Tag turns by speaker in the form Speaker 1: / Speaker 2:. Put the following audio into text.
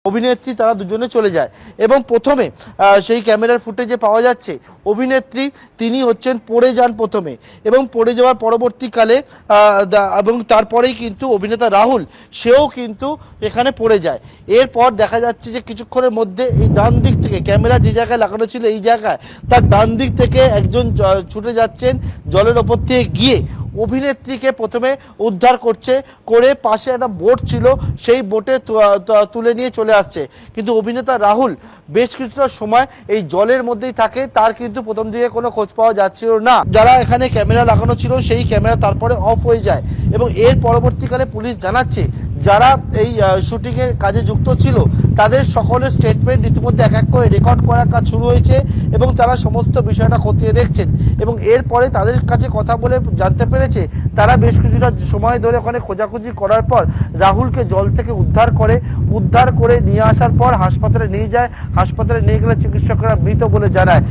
Speaker 1: অভিনেত্রী তারা দুজনে চলে যায় এবং প্রথমে সেই ক্যামেরার ফুটেজে পাওয়া যাচ্ছে অভিনেত্রী তিনি হচ্ছেন পড়ে যান প্রথমে এবং পড়ে যাওয়ার পরবর্তীকালে এবং তারপরেই কিন্তু অভিনেতা রাহুল সেও কিন্তু এখানে পড়ে যায়। এরপর দেখা যাচ্ছে যে কিছুক্ষণের মধ্যে এই ডান দিক থেকে ক্যামেরা যে জায়গায় লাগানো ছিল এই জায়গায় তার ডান দিক থেকে একজন ছুটে যাচ্ছেন জলের ওপর থেকে গিয়ে অভিনেত্রীকে প্রথমে উদ্ধার করে পাশে একটা বোট ছিল সেই বোটে তুলে নিয়ে চলে আসছে। কিন্তু অভিনেতা রাহুল বেশ কিছুটা সময় এই জলের মধ্যেই থাকে, তার কিন্তু প্রথম দিকে কোনো খোঁজ পাওয়া যাচ্ছিল না। যারা এখানে ক্যামেরা লাগানো ছিল সেই ক্যামেরা তারপরে অফ হয়ে যায় এবং এর পরবর্তীকালে পুলিশ জানাচ্ছে যারা এই শুটিংয়ের কাজে যুক্ত ছিল তাদের সকলের স্টেটমেন্ট ইতিমধ্যে এক এক করে রেকর্ড করার কাজ শুরু হয়েছে এবং তারা সমস্ত বিষয়টা খতিয়ে দেখছেন এবং এরপরে তাদের কাছে কথা বলে জানতে পেরেছে তারা বেশ কিছুটা সময় ধরে ওখানে খোঁজাখুঁজি করার পর রাহুলকে জল থেকে উদ্ধার করে নিয়ে আসার পর হাসপাতালে নিয়ে যায়। হাসপাতালে নিয়ে গেলে চিকিৎসকরা মৃত বলে জানায়।